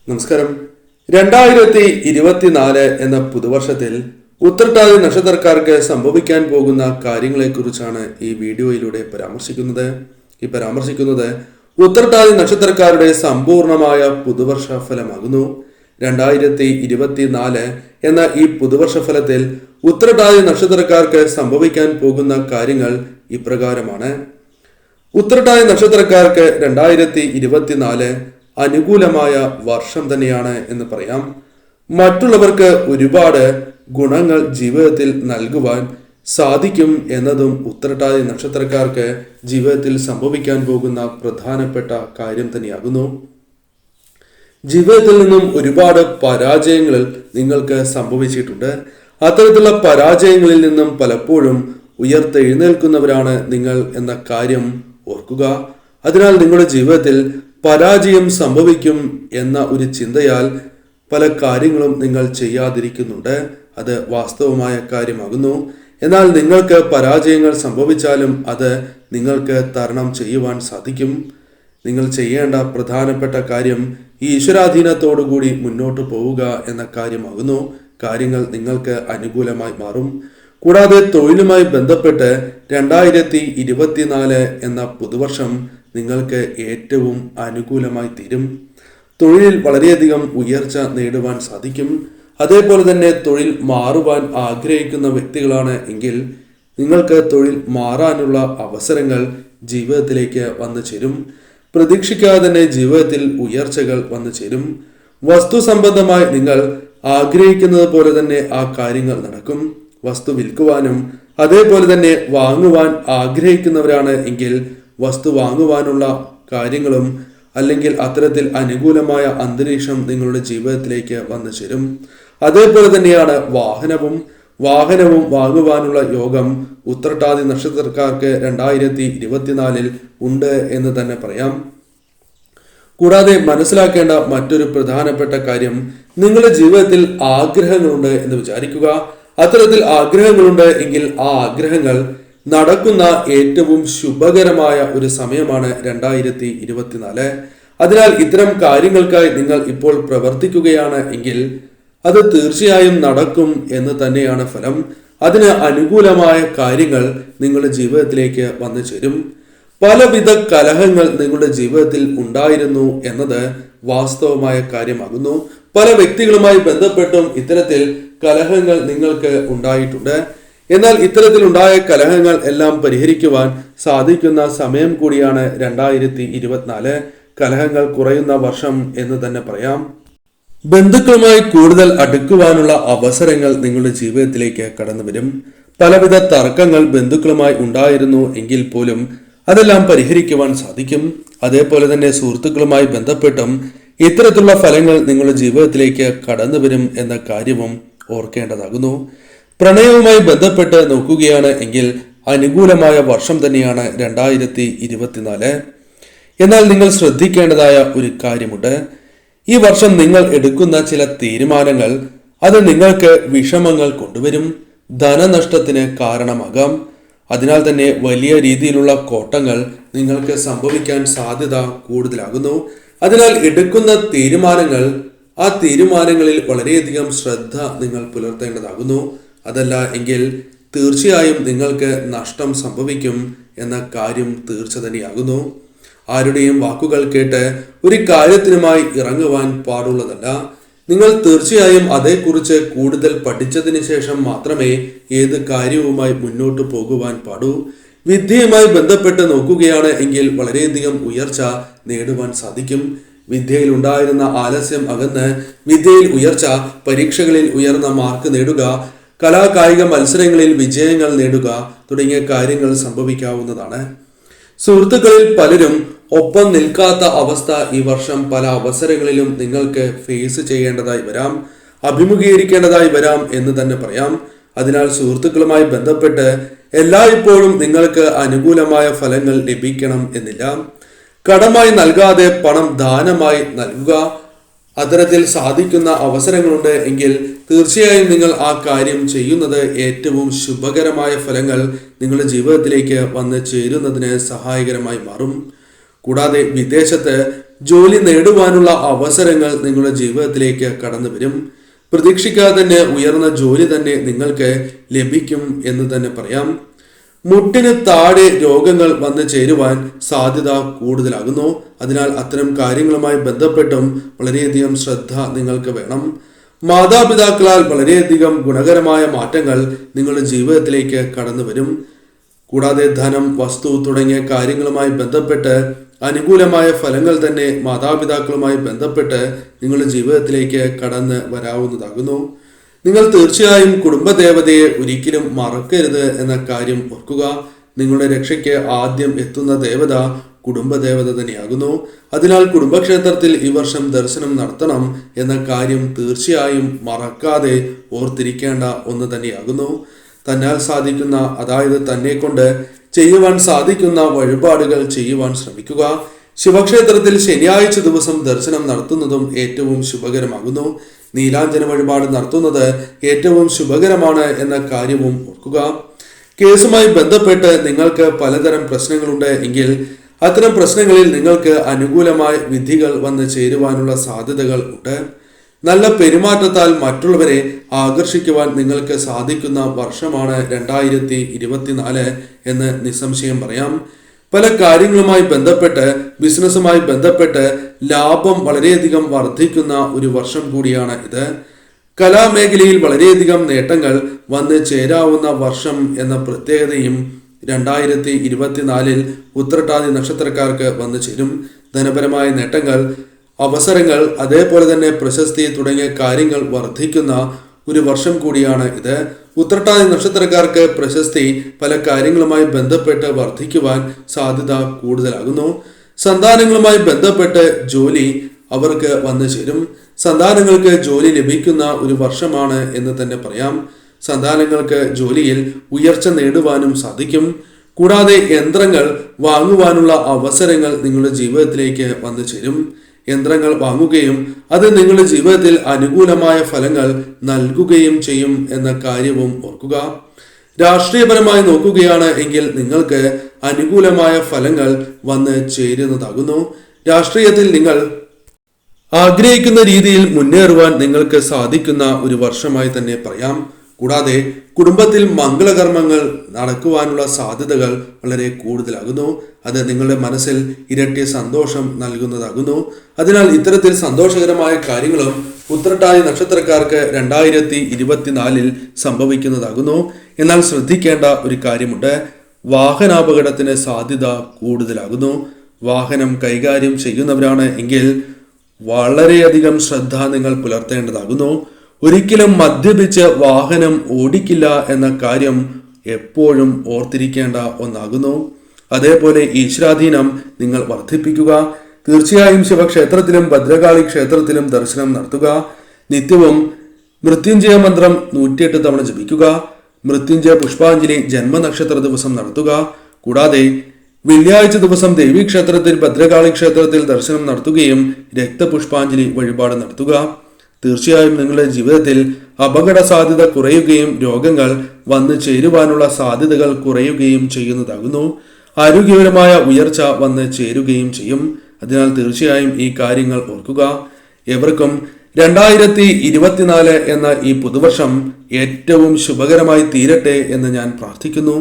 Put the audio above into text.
നമസ്കാരം. 2024 എന്ന പുതുവർഷത്തിൽ ഉത്രട്ടാതി നക്ഷത്രക്കാർക്ക് സംഭവിക്കാൻ പോകുന്ന കാര്യങ്ങളെക്കുറിച്ചാണ് ഈ വീഡിയോയിലൂടെ പരാമർശിക്കുന്നത്. ഉത്രട്ടാതി നക്ഷത്രക്കാരുടെ സമ്പൂർണമായ പുതുവർഷ ഫലമാകുന്നു. 2024 എന്ന ഈ പുതുവർഷ ഫലത്തിൽ ഉത്രട്ടാതി നക്ഷത്രക്കാർക്ക് സംഭവിക്കാൻ പോകുന്ന കാര്യങ്ങൾ ഇപ്രകാരമാണ്. ഉത്രട്ടാതി നക്ഷത്രക്കാർക്ക് 2024 അനുകൂലമായ വർഷം തന്നെയാണ് എന്ന് പറയാം. മറ്റുള്ളവർക്ക് ഒരുപാട് ഗുണങ്ങൾ ജീവിതത്തിൽ നൽകുവാൻ സാധിക്കും എന്നതും ഉത്രട്ടാതി നക്ഷത്രക്കാർക്ക് ജീവിതത്തിൽ സംഭവിക്കാൻ പോകുന്ന പ്രധാനപ്പെട്ട കാര്യം തന്നെയാകുന്നു. ജീവിതത്തിൽ നിന്നും ഒരുപാട് പരാജയങ്ങൾ നിങ്ങൾക്ക് സംഭവിച്ചിട്ടുണ്ട്. അത്തരത്തിലുള്ള പരാജയങ്ങളിൽ നിന്നും പലപ്പോഴും ഉയർത്തെഴുന്നേൽക്കുന്നവരാണ് നിങ്ങൾ എന്ന കാര്യം ഓർക്കുക. അതിനാൽ നിങ്ങളുടെ ജീവിതത്തിൽ പരാജയം സംഭവിക്കും എന്ന ഒരു ചിന്തയാൽ പല കാര്യങ്ങളും നിങ്ങൾ ചെയ്യാതിരിക്കുന്നുണ്ട്. അത് വാസ്തവമായ കാര്യമാകുന്നു. എന്നാൽ നിങ്ങൾക്ക് പരാജയങ്ങൾ സംഭവിച്ചാലും അത് നിങ്ങൾക്ക് തരണം ചെയ്യുവാൻ സാധിക്കും. നിങ്ങൾ ചെയ്യേണ്ട പ്രധാനപ്പെട്ട കാര്യം ഈ ഈശ്വരാധീനത്തോടുകൂടി മുന്നോട്ട് പോവുക എന്ന കാര്യമാകുന്നു. കാര്യങ്ങൾ നിങ്ങൾക്ക് അനുകൂലമായി മാറും. കൂടാതെ തൊഴിലുമായി ബന്ധപ്പെട്ട് 2024 എന്ന പുതുവർഷം നിങ്ങൾക്ക് ഏറ്റവും അനുകൂലമായി തീരും. തൊഴിലിൽ വളരെയധികം ഉയർച്ച നേടുവാൻ സാധിക്കും. അതേപോലെ തന്നെ തൊഴിൽ മാറുവാൻ ആഗ്രഹിക്കുന്ന വ്യക്തികളാണ് എങ്കിൽ നിങ്ങൾക്ക് തൊഴിൽ മാറാനുള്ള അവസരങ്ങൾ ജീവിതത്തിലേക്ക് വന്നു ചേരും. പ്രതീക്ഷിക്കാതെ തന്നെ ജീവിതത്തിൽ ഉയർച്ചകൾ വന്നു ചേരും. വസ്തു സംബന്ധമായി നിങ്ങൾ ആഗ്രഹിക്കുന്നത് പോലെ തന്നെ ആ കാര്യങ്ങൾ നടക്കും. വസ്തു വിൽക്കുവാനും അതേപോലെ തന്നെ വാങ്ങുവാൻ ആഗ്രഹിക്കുന്നവരാണ് എങ്കിൽ വസ്തു വാങ്ങുവാനുള്ള കാര്യങ്ങളും അല്ലെങ്കിൽ അത്തരത്തിൽ അനുകൂലമായ അന്തരീക്ഷം നിങ്ങളുടെ ജീവിതത്തിലേക്ക് വന്നു ചേരും. അതേപോലെ തന്നെയാണ് വാഹനവും വാങ്ങുവാനുള്ള യോഗം ഉത്രട്ടാതി നക്ഷത്രക്കാർക്ക് 2024 ഉണ്ട് എന്ന് തന്നെ പറയാം. കൂടാതെ മനസ്സിലാക്കേണ്ട മറ്റൊരു പ്രധാനപ്പെട്ട കാര്യം, നിങ്ങളുടെ ജീവിതത്തിൽ ആഗ്രഹങ്ങളുണ്ട് എന്ന് വിചാരിക്കുക. അത്തരത്തിൽ ആഗ്രഹങ്ങളുണ്ട് എങ്കിൽ ആ ആഗ്രഹങ്ങൾ നടക്കുന്ന ഏറ്റവും ശുഭകരമായ ഒരു സമയമാണ് 2024. അതിനാൽ ഇത്തരം കാര്യങ്ങൾക്കായി നിങ്ങൾ ഇപ്പോൾ പ്രവർത്തിക്കുകയാണ് എങ്കിൽ അത് തീർച്ചയായും നടക്കും എന്ന് തന്നെയാണ് ഫലം. അതിന് അനുകൂലമായ കാര്യങ്ങൾ നിങ്ങളുടെ ജീവിതത്തിലേക്ക് വന്നു ചേരും. പലവിധ കലഹങ്ങൾ നിങ്ങളുടെ ജീവിതത്തിൽ ഉണ്ടായിരുന്നു എന്നത് വാസ്തവമായ കാര്യമാകുന്നു. പല വ്യക്തികളുമായി ബന്ധപ്പെട്ടും ഇത്തരത്തിൽ കലഹങ്ങൾ നിങ്ങൾക്ക് ഉണ്ടായിട്ടുണ്ട്. എന്നാൽ ഇത്തരത്തിൽ ഉണ്ടായ കലഹങ്ങൾ എല്ലാം പരിഹരിക്കുവാൻ സാധിക്കുന്ന സമയം കൂടിയാണ് 2024. കലഹങ്ങൾ കുറയുന്ന വർഷം എന്ന് തന്നെ പറയാം. ബന്ധുക്കളുമായി കൂടുതൽ അടുക്കുവാനുള്ള അവസരങ്ങൾ നിങ്ങളുടെ ജീവിതത്തിലേക്ക് കടന്നു വരും. പലവിധ തർക്കങ്ങൾ ബന്ധുക്കളുമായി ഉണ്ടായിരുന്നു എങ്കിൽ പോലും അതെല്ലാം പരിഹരിക്കുവാൻ സാധിക്കും. അതേപോലെ തന്നെ സുഹൃത്തുക്കളുമായി ബന്ധപ്പെട്ടും ഇത്തരത്തിലുള്ള ഫലങ്ങൾ നിങ്ങളുടെ ജീവിതത്തിലേക്ക് കടന്നു വരും എന്ന കാര്യവും ഓർക്കേണ്ടതാകുന്നു. പ്രണയവുമായി ബന്ധപ്പെട്ട് നോക്കുകയാണ് എങ്കിൽ അനുകൂലമായ വർഷം തന്നെയാണ് 2024. എന്നാൽ നിങ്ങൾ ശ്രദ്ധിക്കേണ്ടതായ ഒരു കാര്യമുണ്ട്. ഈ വർഷം നിങ്ങൾ എടുക്കുന്ന ചില തീരുമാനങ്ങൾ അത് നിങ്ങൾക്ക് വിഷമങ്ങൾ കൊണ്ടുവരും, ധനനഷ്ടത്തിന് കാരണമാകാം. അതിനാൽ തന്നെ വലിയ രീതിയിലുള്ള കോട്ടങ്ങൾ നിങ്ങൾക്ക് സംഭവിക്കാൻ സാധ്യത കൂടുതലാകുന്നു. അതിനാൽ എടുക്കുന്ന ആ തീരുമാനങ്ങളിൽ വളരെയധികം ശ്രദ്ധ നിങ്ങൾ പുലർത്തേണ്ടതാകുന്നു. അതല്ല എങ്കിൽ തീർച്ചയായും നിങ്ങൾക്ക് നഷ്ടം സംഭവിക്കും എന്ന കാര്യം തീർച്ച തന്നെയാകുന്നു. ആരുടെയും വാക്കുകൾ കേട്ട് ഒരു കാര്യത്തിനുമായി ഇറങ്ങുവാൻ പാടുള്ളതല്ല. നിങ്ങൾ തീർച്ചയായും അതേക്കുറിച്ച് കൂടുതൽ പഠിച്ചതിന് ശേഷം മാത്രമേ ഏത് കാര്യവുമായി മുന്നോട്ട് പോകുവാൻ പാടൂ. വിദ്യയുമായി ബന്ധപ്പെട്ട് നോക്കുകയാണ് എങ്കിൽ വളരെയധികം ഉയർച്ച നേടുവാൻ സാധിക്കും. വിദ്യയിൽ ഉണ്ടായിരുന്ന ആലസ്യം അകന്ന് വിദ്യയിൽ ഉയർച്ച, പരീക്ഷകളിൽ ഉയർന്ന മാർക്ക് നേടുക, കലാകായിക മത്സരങ്ങളിൽ വിജയങ്ങൾ നേടുക തുടങ്ങിയ കാര്യങ്ങൾ സംഭവിക്കാവുന്നതാണ്. സുഹൃത്തുക്കളിൽ പലരും ഒപ്പം നിൽക്കാത്ത അവസ്ഥ ഈ വർഷം പല അവസരങ്ങളിലും നിങ്ങൾക്ക് ഫേസ് ചെയ്യേണ്ടതായി വരാം, അഭിമുഖീകരിക്കേണ്ടതായി വരാം എന്ന് തന്നെ പറയാം. അതിനാൽ സുഹൃത്തുക്കളുമായി ബന്ധപ്പെട്ട് എല്ലായ്പ്പോഴും നിങ്ങൾക്ക് അനുകൂലമായ ഫലങ്ങൾ ലഭിക്കണം എന്നില്ല. കടമായി നൽകാതെ പണം ദാനമായി നൽകുക. അത്തരത്തിൽ സാധിക്കുന്ന അവസരങ്ങളുണ്ട് എങ്കിൽ തീർച്ചയായും നിങ്ങൾ ആ കാര്യം ചെയ്യുന്നത് ഏറ്റവും ശുഭകരമായ ഫലങ്ങൾ നിങ്ങളുടെ ജീവിതത്തിലേക്ക് വന്ന് ചേരുന്നതിന് സഹായകരമായി മാറും. കൂടാതെ വിദേശത്ത് ജോലി നേടുവാനുള്ള അവസരങ്ങൾ നിങ്ങളുടെ ജീവിതത്തിലേക്ക് കടന്നു വരും. പ്രതീക്ഷിക്കാതെ തന്നെ ഉയർന്ന ജോലി തന്നെ നിങ്ങൾക്ക് ലഭിക്കും എന്ന് തന്നെ പറയാം. മുട്ടിന് താഴെ രോഗങ്ങൾ വന്നു ചേരുവാൻ സാധ്യത കൂടുതലാകുന്നു. അതിനാൽ അത്തരം കാര്യങ്ങളുമായി ബന്ധപ്പെട്ടും വളരെയധികം ശ്രദ്ധ നിങ്ങൾക്ക് വേണം. മാതാപിതാക്കളാൽ വളരെയധികം ഗുണകരമായ മാറ്റങ്ങൾ നിങ്ങളുടെ ജീവിതത്തിലേക്ക് കടന്നു വരും. കൂടാതെ ധനം, വസ്തു തുടങ്ങിയ കാര്യങ്ങളുമായി ബന്ധപ്പെട്ട് അനുകൂലമായ ഫലങ്ങൾ തന്നെ മാതാപിതാക്കളുമായി ബന്ധപ്പെട്ട് നിങ്ങളുടെ ജീവിതത്തിലേക്ക് കടന്ന് വരാവുന്നതാകുന്നു. നിങ്ങൾ തീർച്ചയായും കുടുംബദേവതയെ ഒരിക്കലും മറക്കരുത് എന്ന കാര്യം ഓർക്കുക. നിങ്ങളുടെ രക്ഷയ്ക്ക് ആദ്യം എത്തുന്ന ദേവത കുടുംബദേവത തന്നെയാകുന്നു. അതിനാൽ കുടുംബക്ഷേത്രത്തിൽ ഈ വർഷം ദർശനം നടത്തണം എന്ന കാര്യം തീർച്ചയായും മറക്കാതെ ഓർത്തിരിക്കേണ്ട ഒന്ന് തന്നെയാകുന്നു. തന്നാൽ സാധിക്കുന്ന, അതായത് തന്നെ കൊണ്ട് ചെയ്യുവാൻ സാധിക്കുന്ന വഴിപാടുകൾ ചെയ്യുവാൻ ശ്രമിക്കുക. ശിവക്ഷേത്രത്തിൽ ശനിയാഴ്ച ദിവസം ദർശനം നടത്തുന്നതും ഏറ്റവും ശുഭകരമാകുന്നു. നീലാഞ്ജന വഴിപാട് നടത്തുന്നത് ഏറ്റവും ശുഭകരമാണ് എന്ന കാര്യവും ഓർക്കുക. കേസുമായി ബന്ധപ്പെട്ട് നിങ്ങൾക്ക് പലതരം പ്രശ്നങ്ങളുണ്ട് എങ്കിൽ അത്തരം പ്രശ്നങ്ങളിൽ നിങ്ങൾക്ക് അനുകൂലമായ വിധികൾ വന്ന് ചേരുവാനുള്ള സാധ്യതകൾ ഉണ്ട്. നല്ല പെരുമാറ്റത്താൽ മറ്റുള്ളവരെ ആകർഷിക്കുവാൻ നിങ്ങൾക്ക് സാധിക്കുന്ന വർഷമാണ് 2024 എന്ന് നിസ്സംശയം പറയാം. പല കാര്യങ്ങളുമായി ബന്ധപ്പെട്ട്, ബിസിനസ്സുമായി ബന്ധപ്പെട്ട് ലാഭം വളരെയധികം വർദ്ധിക്കുന്ന ഒരു വർഷം കൂടിയാണ് ഇത്. കലാമേഖലയിൽ വളരെയധികം നേട്ടങ്ങൾ വന്ന് ചേരാവുന്ന വർഷം എന്ന പ്രത്യേകതയും 2024 ഉത്രട്ടാതി നക്ഷത്രക്കാർക്ക് വന്നു ചേരും. ധനപരമായ നേട്ടങ്ങൾ, അവസരങ്ങൾ, അതേപോലെ തന്നെ പ്രശസ്തി തുടങ്ങിയ കാര്യങ്ങൾ വർദ്ധിക്കുന്ന ഒരു വർഷം കൂടിയാണ് ഇത്. ഉത്രട്ടാതി നക്ഷത്രക്കാർക്ക് പ്രശസ്തി പല കാര്യങ്ങളുമായി ബന്ധപ്പെട്ട് വർദ്ധിക്കുവാൻ സാധ്യത കൂടുതലാകുന്നു. സന്താനങ്ങളുമായി ബന്ധപ്പെട്ട് ജോലി അവർക്ക് വന്നു ചേരും. സന്താനങ്ങൾക്ക് ജോലി ലഭിക്കുന്ന ഒരു വർഷമാണ് എന്ന് തന്നെ പറയാം. സന്താനങ്ങൾക്ക് ജോലിയിൽ ഉയർച്ച നേടുവാനും സാധിക്കും. കൂടാതെ യന്ത്രങ്ങൾ വാങ്ങുവാനുള്ള അവസരങ്ങൾ നിങ്ങളുടെ ജീവിതത്തിലേക്ക് വന്നു ചേരും. യന്ത്രങ്ങൾ വാങ്ങുകയും അത് നിങ്ങളുടെ ജീവിതത്തിൽ അനുകൂലമായ ഫലങ്ങൾ നൽകുകയും ചെയ്യും എന്ന കാര്യവും ഓർക്കുക. രാഷ്ട്രീയപരമായി നോക്കുകയാണ് എങ്കിൽ നിങ്ങൾക്ക് അനുകൂലമായ ഫലങ്ങൾ വന്ന് ചേരുന്നതാകുന്നു. രാഷ്ട്രീയത്തിൽ നിങ്ങൾ ആഗ്രഹിക്കുന്ന രീതിയിൽ മുന്നേറുവാൻ നിങ്ങൾക്ക് സാധിക്കുന്ന ഒരു വർഷമായി തന്നെ പറയാം. കൂടാതെ കുടുംബത്തിൽ മംഗളകർമ്മങ്ങൾ നടക്കുവാനുള്ള സാധ്യതകൾ വളരെ കൂടുതലാകുന്നു. അത് നിങ്ങളുടെ മനസ്സിൽ ഇരട്ടി സന്തോഷം നൽകുന്നതാകുന്നു. അതിനാൽ ഇത്തരത്തിൽ സന്തോഷകരമായ കാര്യങ്ങളും ഉത്രട്ടാതി നക്ഷത്രക്കാർക്ക് 2024 സംഭവിക്കുന്നതാകുന്നു. എന്നാൽ ശ്രദ്ധിക്കേണ്ട ഒരു കാര്യമുണ്ട്. വാഹനാപകടത്തിന് സാധ്യത കൂടുതലാകുന്നു. വാഹനം കൈകാര്യം ചെയ്യുന്നവരാണ് എങ്കിൽ വളരെയധികം ശ്രദ്ധ നിങ്ങൾ പുലർത്തേണ്ടതാകുന്നു. ഒരിക്കലും മദ്യപിച്ച് വാഹനം ഓടിക്കില്ല എന്ന കാര്യം എപ്പോഴും ഓർത്തിരിക്കേണ്ട ഒന്നാകുന്നു. അതേപോലെ ഈശ്വരാധീനം നിങ്ങൾ വർദ്ധിപ്പിക്കുക. തീർച്ചയായും ശിവക്ഷേത്രത്തിലും ഭദ്രകാളി ക്ഷേത്രത്തിലും ദർശനം നടത്തുക. നിത്യവും മൃത്യുഞ്ജയ മന്ത്രം 108 തവണ ജപിക്കുക. മൃത്യുഞ്ജയ പുഷ്പാഞ്ജലി ജന്മനക്ഷത്ര ദിവസം നടത്തുക. കൂടാതെ വെള്ളിയാഴ്ച ദിവസം ദേവീക്ഷേത്രത്തിൽ ഭദ്രകാളി ക്ഷേത്രത്തിൽ ദർശനം നടത്തുകയും രക്തപുഷ്പാഞ്ജലി വഴിപാട് നടത്തുക. തീർച്ചയായും നിങ്ങളുടെ ജീവിതത്തിൽ അപകട സാധ്യത കുറയുകയും രോഗങ്ങൾ വന്നു ചേരുവാനുള്ള സാധ്യതകൾ കുറയുകയും ചെയ്യുന്നതാകുന്നു. ആരോഗ്യപരമായ ഉയർച്ച വന്ന് ചേരുകയും ചെയ്യും. അതിനാൽ തീർച്ചയായും ഈ കാര്യങ്ങൾ ഓർക്കുക. എവർക്കും 2024 എന്ന ഈ പുതുവർഷം ഏറ്റവും ശുഭകരമായി തീരട്ടെ എന്ന് ഞാൻ പ്രാർത്ഥിക്കുന്നു.